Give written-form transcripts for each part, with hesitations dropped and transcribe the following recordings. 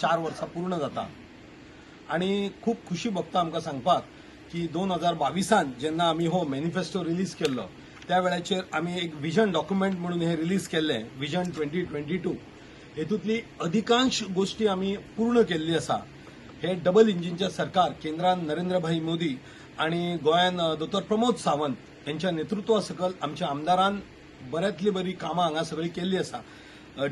4 वर्सां पूर्ण जाता आणि खूप खुशी भोगता आमकां सांगपाक की 2022 जेन्ना आमी हो मॅनिफेस्टो रिलीज केल्लो त्या वेळाचेर आमी एक विजन डॉक्युमेंट म्हणून हे रिलीज केल्लें विजन 2022. हेतूंतली अधिकांश गोष्टी आमी पूर्ण केल्ली आसा. हे डबल इंजिनचे सरकार केंद्रान नरेंद्रभाई मोदी आणि गोंयान दोतोर प्रमोद सावंत यांच्या नेतृत्वा सकल आमच्या आमदारान बऱ्यांतली बरी कामां हांगा सगळी केल्ली आसा.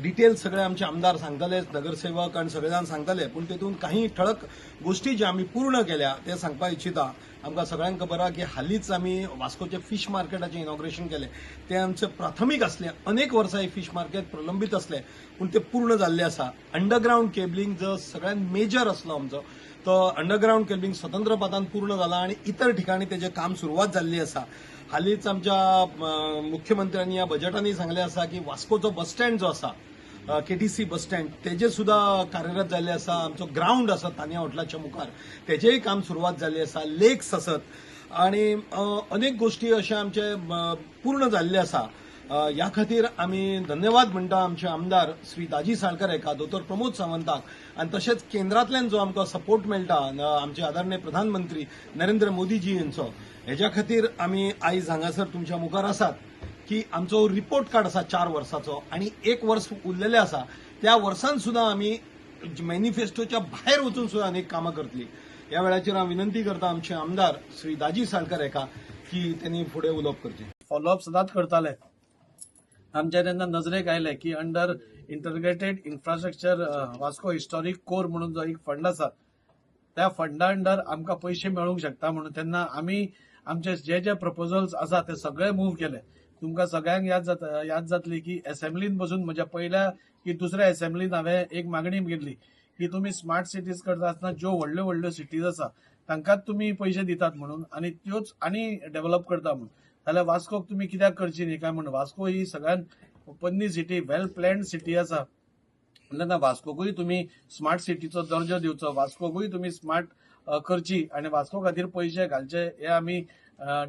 डिटेल सगळे आमचे आमदार सांगतले, नगरसेवक आणि सगळे जाण सांगतले, पूण तेतून काही ठळक गोष्टी ज्या आमी पूर्ण केल्या ते सांगपाक इच्छिता. आमकां सगळ्यांक खबर आहा की हालींच आमी वास्कोचे फिश मार्केटाचें इनॉग्रेशन केलें. ते आमचें प्राथमीक असलें, अनेक वर्सां हे फिश मार्केट प्रलंबीत असलें पूण ते पूर्ण जाल्लें आसा. अंडरग्राउंड केबलिंग जो सगळ्यात मेजर असलो आमचो तो अंडरग्राउंड केबलिंग स्वतंत्र पदान पूर्ण जाला आणि इतर ठिकाणी तेजे काम सुरवात जाल्ली आसा. हालींच आमच्या मुख्यमंत्र्यांनी या बजेटांनी सांगलें आसा की वास्कोचो बस स्टँड जो आसा केटीसी बस स्टँड तेजे सुद्धा कार्यरत झाले आसा. आमचो ग्राउंड आसा तानिया हॉटेलाच्या मुखार तेजेय काम सुरवात झाली आसा. लेक्स आसत आणि अनेक गोष्टी अशा आमचे पूर्ण जाल्ले आसा. ह्या खातीर आमी धन्यवाद म्हणटा आमचे आमदार श्री दाजी साळकर हेका, दोतोर प्रमोद सावंताक आणि तशेंच केंद्रांतल्यान जो आमकां सपोर्ट मेळटा आमचे आदरणीय प्रधानमंत्री नरेंद्र मोदीजी यांचो, हेज्या खातीर आमी आयज हांगासर तुमच्या मुखार आसात की आमचो रिपोर्ट कार्ड आसा 4 वर्सांचो आणि 1 वर्स उरलेलें आसा. त्या वर्सान सुद्धा आमी मॅनिफेस्टोच्या भायर वचून सुद्धा अनेक कामां करतली. ह्या वेळाचेर हांव विनंती करता आमचे आमदार श्री दाजी साळकर हेका की त्यांनी फुडें उलोवप करचें. फॉलोअप सदांच करताले. आमच्या तेन्ना नजरेक आयलें की under integrated infrastructure Vasco historic core म्हणून जो एक फंड आसा त्या फंडा अंडर आमकां पयशे मेळूंक शकता म्हणून तेन्ना आमी आमचे जे प्रपोजल्स आसा ते सगळे मूव केले. तुमकां सगळ्यांक याद जातली की असेंब्लीन बसून म्हज्या पहिल्या की दुसऱ्या असेंब्लीन हांवें एक मागणी केल्ली की तुम्ही स्मार्ट सिटीज करता आसतना ज्यो व्हडल्यो व्हडल्यो सिटीज आसा तांकांच तुम्ही पयशे दितात म्हणून आणि त्योच आनी डेव्हलप करता म्हणून. जाल्यार वास्कोक तुम्ही कित्याक करची न्ही काय म्हणून. वास्को ही सगळ्यात ओपनली सिटी, वेल प्लॅन्ड सिटी आसा. तेन्ना वास्कोकूय तुम्ही स्मार्ट सिटीचो दर्जो दिवचो, वास्कोकूय तुम्ही स्मार्ट करची आणि वास्को खातीर पयशे घालचे हे आमी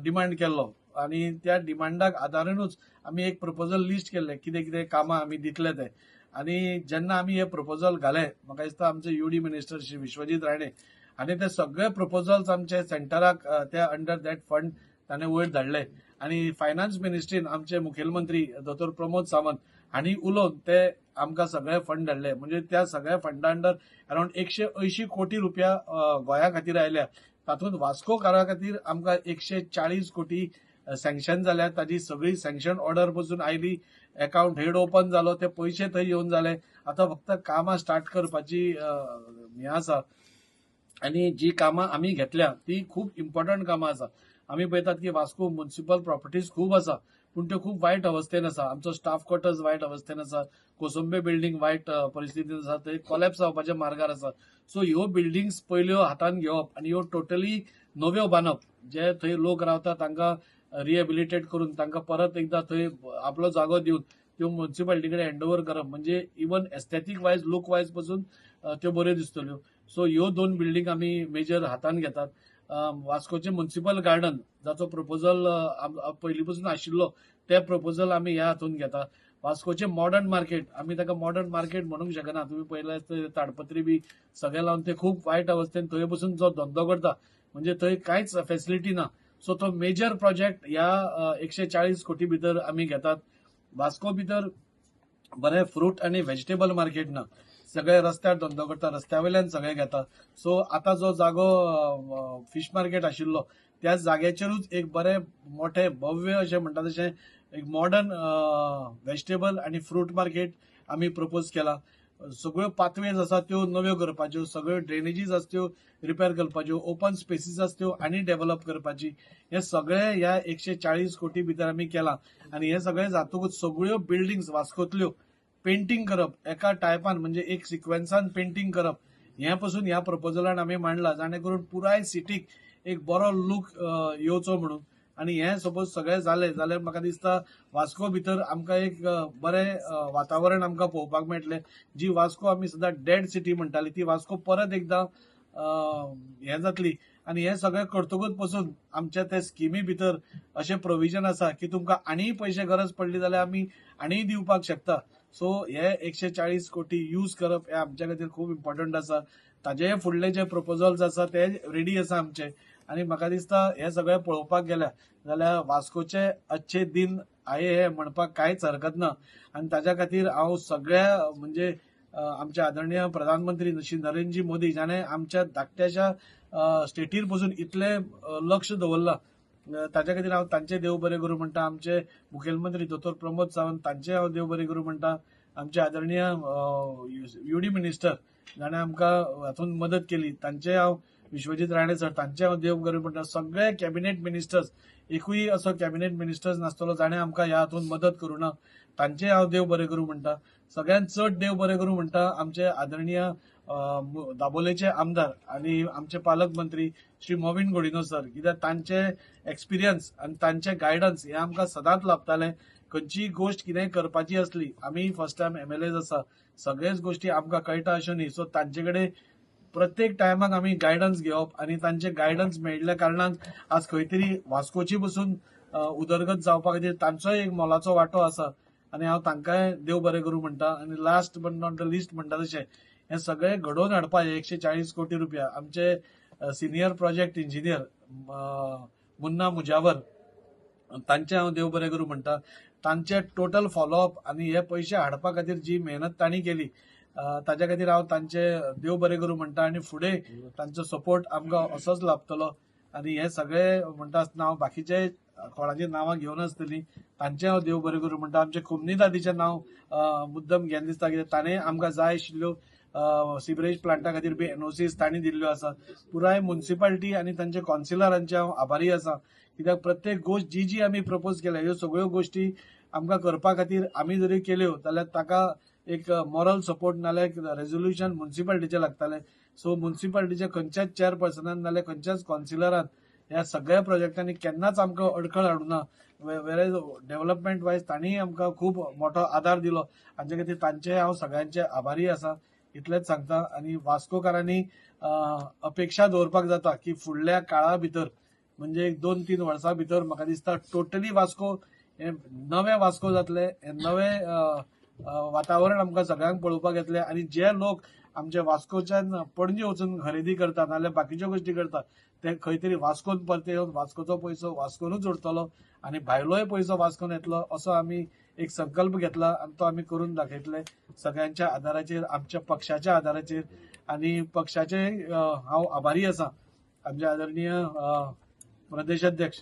डिमांड केल्लो आणि त्या डिमांडाक आदारूनच आमी एक प्रपोजल लिस्ट केल्ले कितें कितें कामां आमी दितले ते. आणि जेन्ना आमी हे प्रपोजल घाले म्हाका दिसता आमचे यूडी मिनिस्टर श्री विश्वजीत राणे आणि ते सगळे प्रपोजल्स आमचे सेंटराक त्या अंडर दॅट फंड ताणें वयर धाडले आणि फायनान्स मिनिस्ट्रीन आमचे मुखेलमंत्री दोतोर प्रमोद सावंत हांणी उलोवन ते आमकां सगळे फंड धाडले. म्हणजे त्या सगळ्या फंडा अंडर अराउंड 180 कोटी रुपया गोंया खातीर आयल्या. तातूंत वास्कोकारा खातीर आमकां 140 कोटी सँक्शन जाल्या. ताजी सगळी सँक्शन ऑर्डर पसून आयली, अकाउंट हेड ओपन जालो, ते पयशे थंय येवन जाले. आता फक्त कामां स्टार्ट करपाची हें आसा आणि जी कामां आमी घेतल्या ती खूब इम्पॉर्टंट कामां आसा. आमी पळयतात की वास्को म्युनिसिपल प्रॉपर्टीज खूब आसा पूण त्यो खूब वायट अवस्थेन आसा. आमचो स्टाफ क्वार्टर्स वायट अवस्थेन आसा, कोसंबे बिल्डींग वायट परिस्थितीन आसा, थंय कोलॅप्स जावपाच्या मार्गार आसा. सो ह्यो बिल्डिंग्स पयल्यो हातान घेवप आनी ह्यो टोटली नव्यो बांदप. जे थंय लोक रावतात तांकां रिहेबिलिटेट करून तांकां परत एकदा थंय आपलो जागो दिवन त्यो म्युनिसिपालिटी कडेन हँडओव्हर करप. म्हणजे इवन एस्थेटीक वायज, लूक वायज पसून त्यो बऱ्यो दिसतल्यो. सो ह्यो 2 बिल्डिंग आमी मेजर हातान घेतात. वास्कोचे म्युनिसिपल गार्डन जाचो प्रपोजल पयलीं पसून आशिल्लो ते प्रपोजल आमी ह्या हातून घेतात. वास्कोचे मॉडर्न मार्केट, आमी ताका मॉडर्न मार्केट म्हणूंक शकना. तुम्ही पळयल्यार ताडपत्री बी सगळे लावन ते खूब वायट अवस्थेन थंय बसून जो धंदो करता म्हणजे थंय कांयच फॅसिलिटी ना. सो तो मेजर प्रोजेक्ट ह्या 140 कोटी भितर आमी घेतात. वास्को भितर बरें फ्रूट आनी व्हेजिटेबल मार्केट ना, सगळे रस्त्यार धंदो करता, रस्त्या वयल्यान सगळे घेतात. सो आता जो जागो फिश मार्केट आशिल्लो त्या जाग्याचेरूच एक बरें मोठे भव्य अशें म्हणटा तशें एक मॉडर्न व्हेजिटेबल आनी फ्रूट मार्केट आमी प्रपोज केला. सगळ्यो पाथवेज आसा त्यो नव्यो करपाच्यो, सगळ्यो ड्रेनेजीस आसा त्यो रिपेर करपाच्यो, ओपन स्पेसीस आसा त्यो आनी डेव्हलप करपाची. हे सगळे ह्या 140 कोटी भितर आमी केला आणि हे सगळे जातकूच सगळ्यो बिल्डिंग्स वास्कोतल्यो पेंटिंग करप एका टायपान म्हणजे एक सिक्वेन्सान पेंटिंग करप हे पासून ह्या प्रपोजलान आमी मांडला जाणे करून पुराय सिटीक एक बरो लूक येवचो म्हणून. आणि हे सपोज सगळे जाले जाल्यार म्हाका दिसता वास्को भितर आमकां एक बरें वातावरण आमकां पळोवपाक मेळटलें. जी वास्को आमी सदां डेड सिटी म्हणटाली ती वास्को परत एकदां हें जातली. आणि हे सगळे करतकूच पासून आमच्या त्या स्किमी भितर अशें प्रोविजन आसा की तुमकां आनीय पयशे गरज पडली जाल्यार आमी आनीय दिवपाक शकता. सो हे 140 कोटी यूज करप हे आमच्या खातीर खूब इम्पॉर्टंट आसा. ताजे फुडले जे प्रपोजल्स आसा ते रेडी आसा आमचे. आनी म्हाका दिसता हे सगळे पळोवपाक गेल्या जाल्यार वास्कोचे अच्छे दिन आये हे म्हणपाक कांयच हरकत ना. आनी ताच्या खातीर हांव सगळ्या म्हणजे आमचे आदरणीय प्रधानमंत्री श्री नरेंद्रजी मोदी जाणे आमच्या धाकट्याच्या स्टेटीर पसून इतले लक्ष दवरला. ताच्या खातीर हांव तांचे देव बरें करूं म्हणटा. आमचे मुखेलमंत्री दोतोर प्रमोद सावंत तांचे हांव देव बरें करूं म्हणटा. आमचे आदरणीय युडी मिनिस्टर जाणे आमकां हातूंत मदत केली तांचे हांव विश्वजीत राणे सर तांचे हांव देव बरें म्हणटा. सगळे कॅबिनेट मिनिस्टर्स एकूय असो कॅबिनेट मिनिस्टर्स नासतलो जाणे आमकां ह्या हातूंत मदत करूं ना तांचे हांव देव बरें करूं म्हणटा. सगळ्यांत चड देव बरें करूं म्हणटा आमचे आदरणीय दाबोलेचे आमदार आनी आमचे पालकमंत्री श्री मोविन गोडिनो सर. कित्याक तांचे एक्सपिरियन्स आनी तांचे गायडन्स हे आमकां सदांच लाभताले. खंयचीय गोष्ट कितेंय करपाची असली आमी फर्स्ट टायम MLAs आसा सगळेच गोष्टी आमकां कळटा अश्यो न्ही. सो तांचे कडेन प्रत्येक टायमाक आमी गायडन्स घेवप आनी तांचे गायडन्स मेळिल्ल्या कारणान आज खंय तरी वास्कोची पसून उदरगत जावपा खातीर तांचोय एक मोलाचो वांटो आसा. आनी हांव तांकांय देव बरें करूं म्हणटा. आनी last but not the list म्हणटा तशें हे सगळे घडोवन हाडपाचे 140 कोटी रुपया आमचे senior project engineer Munna Mujawar तांचे हांव देव बरें करूं म्हणटा. तांचे टोटल फॉलोअप आनी हे पयशे हाडपा खातीर जी मेहनत तांणी केली ताच्या खातीर हांव तांचे देव बरें करूं म्हणटा. आनी फुडें तांचो सपोर्ट आमकां असोच लाभतलो. आनी हे सगळे म्हणटा आसतना हांव बाकीचे कोणाची नांवां घेवनासतलीं तांचे हांव देव बरें करूं म्हणटा. आमचे खुमनी दादीचें नांव मुद्दम घेवन दिसता कित्याक ताणें आमकां जाय आशिल्ल्यो सिवरेज प्लांटा खातीर बी NOCs तांणी दिल्ल्यो आसा. पुराय म्युनिसिपालिटी आनी तांचे कावन्सिलरांचे हांव आभारी आसा. कित्याक प्रत्येक गोष्ट जी जी आमी प्रपोज केल्या ह्यो सगळ्यो गोष्टी आमकां करपा खातीर आमी जरी केल्यो जाल्यार ताका एक मॉरल सपोर्ट नाल्यार एक रेझोल्युशन म्युनिसिपालिटीचें लागतालें. सो म्युनिसिपालिटीच्या खंयच्याच चेअरपर्सनान नाल्यार खंयच्याच कावन्सिलरान ह्या सगळ्या प्रोजेक्टांनी केन्नाच आमकां अडखळ हाडूं ना. वेरेज डेव्हलपमेंट वायज तांणी आमकां खूब मोठो आदार दिलो. हाचे खातीर तांचे हांव सगळ्यांचे आभारी आसा. इतलेंच सांगता. आनी वास्कोकारांनी अपेक्षा दवरपाक जाता की फुडल्या काळा भितर म्हणजे 2-3 वर्सां भितर म्हाका दिसता टोटली वास्को हे नवे वास्को जातले. हे नवे वातावरण आमकां सगळ्यांक पळोवपाक येतले. आनी जे लोक आमचे वास्कोच्यान पणजे वचून खरेदी करतात नाल्यार बाकीच्यो गोष्टी करतात ते खंय तरी वास्कोन परते येवन वास्कोचो पयसो वास्कोनूच उरतलो आनी भायलोय पयसो वास्कोन येतलो असो आमी एक संकल्प घेतला आनी तो आमी करून दाखयतले सगळ्यांच्या आदाराचेर आमच्या पक्षाच्या आदाराचेर. आनी पक्षाचे हांव आभारी आसा. आमचे आदरणीय प्रदेशाध्यक्ष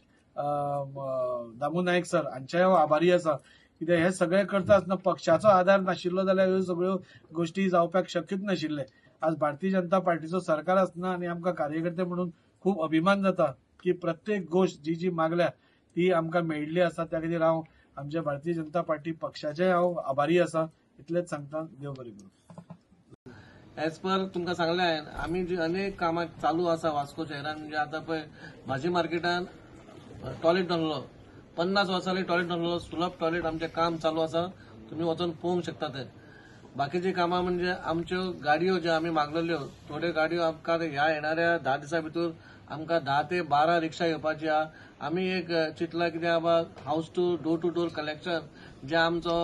दामू नायक सर हांचेय हांव आभारी आसा. कित्याक हे सगळे करता आसतना पक्षाचो आदार नाशिल्लो जाल्यार ह्यो सगळ्यो गोष्टी जावपाक शक्यच नाशिल्ले. आज भारतीय जनता पार्टीचो सरकार आसतना आनी आमकां कार्यकर्ते म्हणून खूब अभिमान जाता की प्रत्येक गोष्ट जी जी मागल्या ती आमकां मेळिल्ली आसा. त्या खातीर हांव आमच्या भारतीय जनता पार्टी पक्षाचे हांव आभारी आसा. इतलेंच सांगता. देव बरें करूं. एज पर तुमकां सांगलें हांवें आमी जी अनेक कामां चालू आसा वास्को शहरान. म्हणजे आतां पळय भाजी मार्केटान टॉयलेट बांदलो 50 वर्सांनी टॉयलेट बांदलो. सुलभ टॉयलेट आमचें काम चालू आसा. तुमी वचून पळोवंक शकता ते. बाकीची कामां म्हणजे आमच्यो गाडयो ज्यो आमी मागलेल्यो थोड्यो गाडयो आमकां ह्या येणाऱ्या 10 दिसां भितर आमकां 10 ते 12 रिक्षा येवपाची आहा. आमी एक चिंतला कित्याक बाबा हाऊस टू डोर कलेक्शन जे आमचो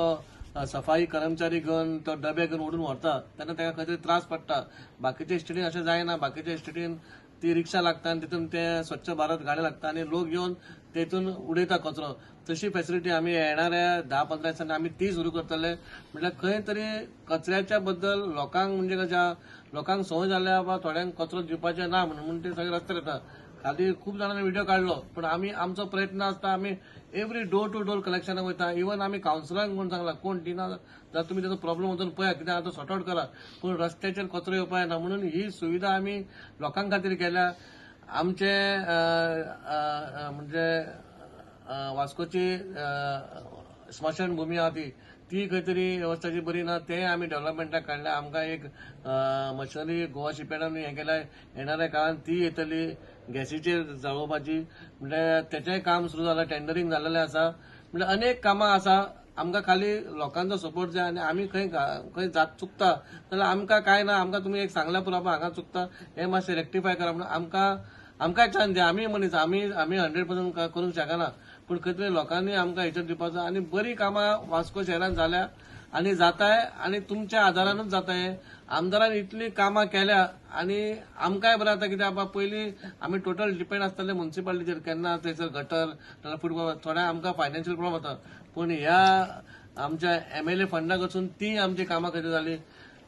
सफाई कर्मचारी घेवन तो डबे घेवन ओडून व्हरता तेन्ना ताका खंय तरी त्रास पडटा. बाकीच्या इस्टेटीन अशें जायना. बाकीच्या इस्टेटीन ती रिक्षा लागता आनी तितून ते स्वच्छ भारत गाडी लागता आनी लोक येवन तेतून उडयता कचरो. तशी फॅसिलिटी आमी येणाऱ्या 10-15 दिसांनी आमी ती सुरू करतले. म्हटल्यार खंय तरी कचऱ्याच्या बद्दल लोकांक म्हणजे कशा लोकांक संवय जाल्या बाबा थोड्यांक कचरो दिवपाचे ना म्हणून ते सगळे रस्त्यार येता. खाली खूब जाणांनी व्हिडिओ काडलो पण आमचो प्रयत्न आसता आमी एवरी डोर टू डोर कलेक्शनाक वयता. इवन आमी कावन्सिलरांक म्हणून सांगला कोण दिना जाल्यार तुमी ताचो प्रॉब्लेम वचून पळया कित्याक आतां सॉर्ट आउट करा. पूण रस्त्याचेर कचरो येवपा येना म्हणून ही सुविधा आमी लोकांक खातीर केल्या. आमचे म्हणजे वास्कोची स्मशानभूमी आहा ती खंय तरी वेवस्थाची बरी ना. तेंय आमी डेव्हलपमेंटाक काडल्या. आमकां एक मशिनरी गोवा शिपयार्डान हें केल्या. येणाऱ्या काळान ती येतली गॅसीचेर जळोवपाची. म्हणजे तेचेंय काम सुरू जालां. टेंडरींग जाल्लेलें आसा. म्हणजे अनेक कामां आसा. आमकां खाली लोकांचो सपोर्ट जाय आनी आमी खंय जात चुकता जाल्यार आमकां काय ना. आमकां तुमी एक सांगल्या पुरो बाबा हांगा चुकता हें मातशें रेक्टिफाय करा म्हणून आमकांय चान्स दिया. आमी मनीस आमी 100% करूंक शकना पूण खंय तरी लोकांनी आमकां हेचेर दिवपाचो. आनी बरी कामां वास्को शहरान जाल्या आणि जात आहे आणि तुमच्या आधारानच जात आहे. आमदारांनी इतली कामां केल्या आणि आमकांय बरें जाता कित्याक पयलीं आमी टोटल डिपेंड आसताले म्युन्सिपालिटीचेर. केन्ना थंयसर गटर नाल्यार फुटबॉल थोड्या आमकां फायनान्शियल प्रॉब्लम जाता, पूण ह्या आमच्या MLA फंडाक वचून ती आमची कामां खंय जाली.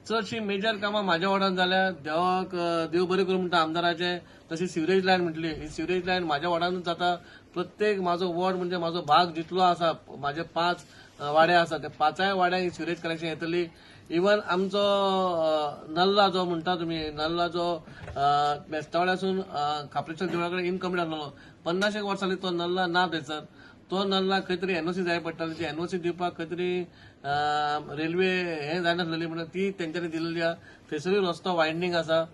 चडशी मेजर कामां म्हाज्या वार्डान जाल्या. देवाक देव बरें करूं म्हणटा आमदाराचे. तशी सिवरेज लायन म्हटली, ही सिवरेज लायन म्हाज्या वार्डानूच जाता. प्रत्येक म्हाजो वॉर्ड म्हणजे म्हाजो भाग जितलो आसा, म्हाजे 5 वाडे आसा, त्या 5 वाड्याक ही सिवरेज कनेक्शन येतली. इवन आमचो नल्ला जो म्हणटा तुमी, नल्ला जो मेस्तावाड्यासून खापरेश्वर देवळा कडेन इनकम्प्लीट आसलो, 50 वर्सांनी तो नल्ला ना थंयसर. तो नल्ला खंय तरी NOC जाय पडटाली. ती NOC दिवपाक खंय तरी रेल्वे हें जायनासलेली म्हणून ती तेंच्यांनी दिलेली आहा. थंयसरूय रस्तो वायडनींग आसा.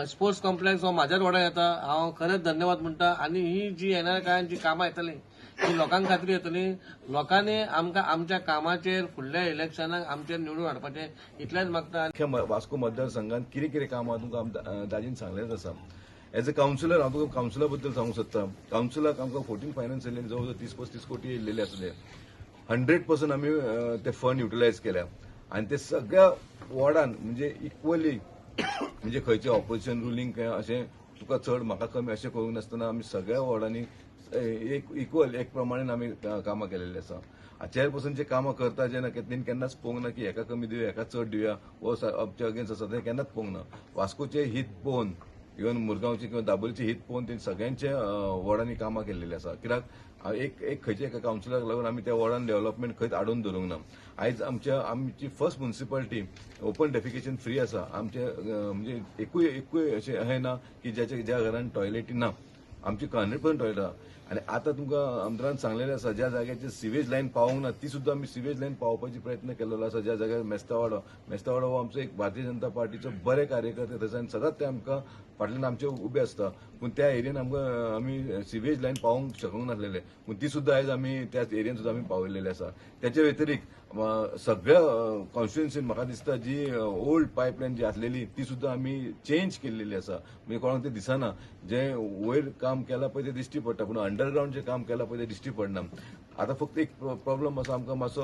स्पोर्ट्स कॉम्प्लेक्स हो म्हाज्याच वाड्यार येता. हांव खरेंच धन्यवाद म्हणटा. आनी ही जी येणाऱ्या काळात जी कामां येतली ती लोकांक खातीर येतली. लोकांनी आमकां आमच्या कामाचेर फुडल्या इलेक्शनाक आमचेर निवडून हाडपाचें इतलेंच मागता. वास्को मतदारसंघात कितें कितें कामां तुमकां दाजीन सांगलेंच आसा. एज अ कावन्सिलर हांव तुका कावन्सिला बद्दल सांगूंक सोदतां. कावन्सिलाक आमकां 14 फायनान्स येयले, जवळ जवळ 30-35 कोटी येयलेले आसले. 100% आमी ते फंड युटिलायज केल्या आनी ते सगळ्या वॉर्डान म्हणजे इक्वली म्हणजे खंयचे ऑपोजिशन रुलींग अशें तुका चड म्हाका कमी अशें करूंक नासतना आमी सगळ्या वॉर्डांनी एक इक्वल एक प्रमाणेन आमी कामां केलेली आसा. चेअरपर्सनचे कामां करता जेन्ना तेणी केन्नाच पळोवंक ना की हेका कमी दिवया हेका चड दिवया वो आमच्या अगेन्स्ट आसा तें केन्नाच पळोवंक ना. वास्कोचे हित पळोवन इवन मुरगांवचे किंवा दाबोलीचे हित पळोवन तेणी सगळ्यांच्या वॉर्डांनी कामां केल्लेली आसा. कित्याक एक खंयच्या एका कावन्सिलराक लागून आमी त्या वॉर्डान डेव्हलपमेंट खंयच आडोवन दवरूंक ना. आयज आमची first municipality open defecation free आसा. आमचे म्हणजे एकूय अशें अहें ना की ज्या घरान टॉयलेटी ना. आमची 100% टॉयलेट आहा. आनी आतां तुमकां आमदारान सांगलेलें आसा ज्या जाग्याचेर सिवेज लायन पावोंक ना ती सुद्दां आमी सिवेज लायन पावोवपाची प्रयत्न केल्लो आसा. ज्या जाग्यार मेस्तावाडो हो आमचो एक भारतीय जनता पार्टीचो बरे कार्यकर्ते थंयसर आनी सदांच ते आमकां फाटल्यान आमचे उबे आसता. पूण त्या एरियेन आमकां आमी सिवेज लायन पावोवंक शकूंक नासलेले, पूण ती सुद्दां आयज आमी त्या एरियेन सुद्दां आमी पावयलेले आसा. त्याच्या व्यतिरिक्त सगळ्या कॉन्स्टिट्युएन्सीन म्हाका दिसता जी ओल्ड पायपलायन जी आसलेली ती सुद्दां आमी चेंज केल्लेली आसा. म्हणजे कोणाक ते दिसना जे वयर काम केलां पळय ते दिश्टी पडटा, पूण अंडरग्राउंड जे काम केलां पळय ते दिश्टी पडना. आतां फक्त एक प्रॉब्लम आसा आमकां मातसो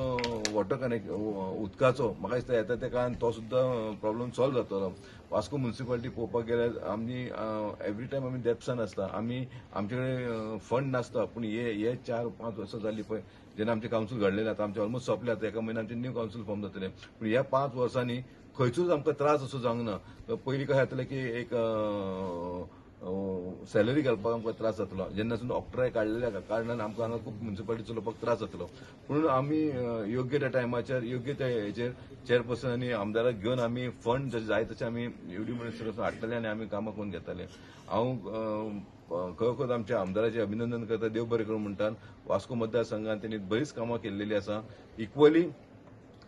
वॉटर कनेक्ट उदकाचो. म्हाका दिसता येता त्या काळान तो सुद्दां प्रॉब्लम सॉल्व जातलो. वास्को म्युन्सिपालिटी पळोवपाक गेल्यार आमी एवरी टायम आमी डेप्सान आसता. आमी आमचे कडेन फंड नासता, पूण हे 4-5 वर्सां जाली पळय जेन्ना आमचे कावन्सील घडलेले आतां आमचे ऑलमोस्ट सोंपले. आतां एका म्हयन्यान आमचे न्यू कावन्सील फॉर्म जातले. पूण ह्या 5 वर्सांनी खंयचोच आमकां त्रास असो जावंक ना. पयलीं कशें जातलें की एक सॅलरी घालपाक आमकां त्रास जातलो. जेन्नासून ऑक्ट्राय काडलेल्या कारणान आमकां हांगा खूब म्युन्सिपालिटी चलोवपाक त्रास जातलो. म्हणून आमी योग्य त्या टायमाचेर योग्य त्या हेचेर चेअरपर्सन आनी आमदाराक घेवन आमी फंड जशें जाय तशें आमी एवढी मिनिस्टर हाडटले आनी आमी कामां करून घेतले. हांव खरोखर आमच्या आमदाराचें अभिनंदन करता. देव बरें करूं म्हणटा. वास्को मतदारसंघात तेणी बरीच कामां केल्लेली आसा. इक्वली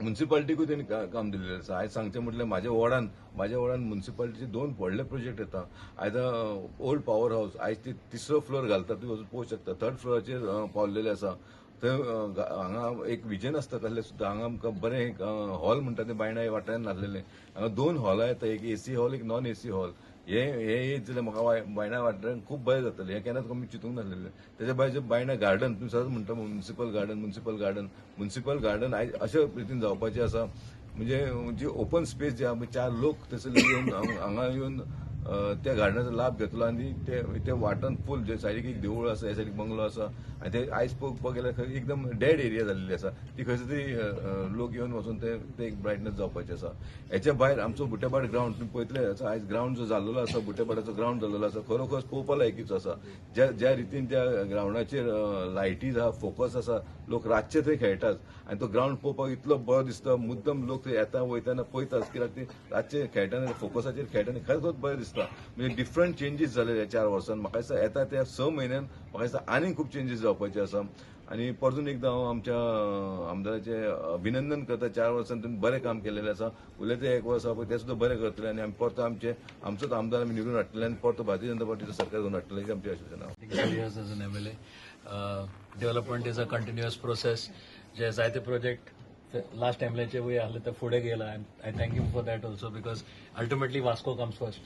म्युन्सिपालिटीकूय तेणी काम दिल्लेलें आसा. आयज सांगचें म्हटल्यार म्हाज्या वॉर्डान म्युन्सिपालिटीचे 2 व्हडले प्रोजेक्ट येता. आयज ओल्ड पॉवर हाऊस आयज ते 3रो फ्लोर घालता. तुम्ही वचून पळोवंक शकता. 3rd फ्लोराचेर पावलेले आसा. थंय हांगा एक विजन आसता तसलें सुद्दां. हांगा आमकां बरें हॉल म्हणटा ते बायणा वाठारांत नासलेले. हांगा 2 हॉलां येता, एक AC हॉल एक नॉन AC हॉल. हे येत जाल्यार म्हाका बायणा वाठारांत खूब बरें जातलें. हें केन्नाच आमी चिंतूंक नासलेलें. तेच्या भायर बायणा गार्डन तुमी सदांच म्हणटा म्युन्सिपल गार्डन आयज अशे रितीन जावपाचें आसा. म्हणजे जी ओपन स्पेस जे आमी 4 लोक थंयसर येवन हांगा येवन त्या गार्डनाचो लाभ घेतलो आनी ते वाठारांत फूल जे सायडीक एक देवूळ आसा, ह्या सायडीक बंगलो आसा आनी ते आयज पळोवपाक गेल्यार खंय एकदम डेड एरिया जाल्ली आसा. ती खंयच तरी लोक येवन वचून ते एक ब्रायटनेस जावपाचें आसा. हेच्या भायर आमचो बुटेपाड ग्राउंड तुमी पळयतले आयज ग्राउंड जो जाल्लो आसा, बुटेपाडाचो ग्राउंड जाल्लो आसा, खरोखर पळोवपा लायकीचो आसा. ज्या रितीन त्या ग्राउंडाचेर लायटीज आहा, फोकस आसा, लोक रातचे थंय खेळटात आनी तो ग्राउंड पळोवपाक इतलो बरो दिसता. मुद्दम लोक थंय येता वयताना पळयतात कित्याक ते रातचे खेळटाना फोकसाचेर खेळटाना खरेंच बरें दिसता. म्हणजे डिफरंट चेंजीस जाले ह्या 4 वर्सांत. म्हाका दिसता येता त्या 6 म्हयन्यान म्हाका दिसता आनीक खूब चेंजीस जावपाचे आसा. आनी परतून एकदां हांव आमच्या आमदाराचें अभिनंदन करता. 4 वर्सांत तुमी बरें काम केलेलें आसा. उरलें ते 1 वर्स आसा पळय ते सुद्दां बरें करतले आनी आमी परतो आमचोच आमदार आमी निवडून हाडटले आनी परतो भारतीय जनता पार्टीचो सरकार घेवन हाडटले ही आमची आशा आसा. years as an MLA. Development is a continuous process. जे जायते प्रोजेक्ट लास्ट MLAचे वय आसले ते फुडें गेला. I thank you for that also because ultimately Vasco comes first.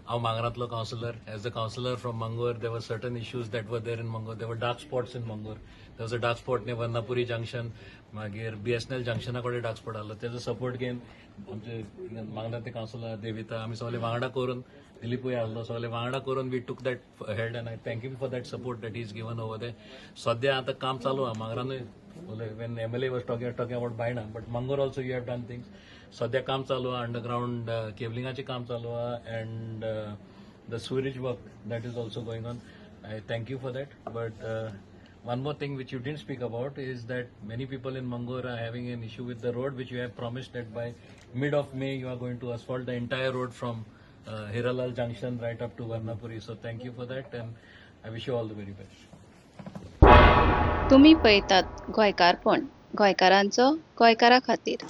हांव मांगरांतलो councillor. As a councillor from Mangor, there were certain issues that वर देर in Mangor. There were dark spots in Mangor. There was a dark spot near Varnapuri junction, मागीर BSNL जंक्शना कडेन dark spot आहलो. तेजो support घेवन आमचे मांगरांतले कावन्सिलर देविता आमी सगळे वांगडा करून, दिलीपूय आहलो, सगळे वांगडा करून we took that head and I thank you for that support that is given over there. सद्या आतां काम चालू आहा मांगरानूय. when MLA was talking about Baina, but Mangor also you have done things. सध्या काम चालू आहे, अंडरग्राउंड केबलिंगाचे काम चालू आहे, and the sewage work that is also going on. I thank you for that. But one more thing which you didn't speak about is that many people in Mangor are having an issue with the road, which you have promised that by mid of May you are going to asphalt the entire road from Hiralal Junction right up to Varnapuri. So thank you for that, and I wish you all the very best. तुम्ही पळयतात गोंयकारपण, गोंयकारांचो गोंयकारा खातीर.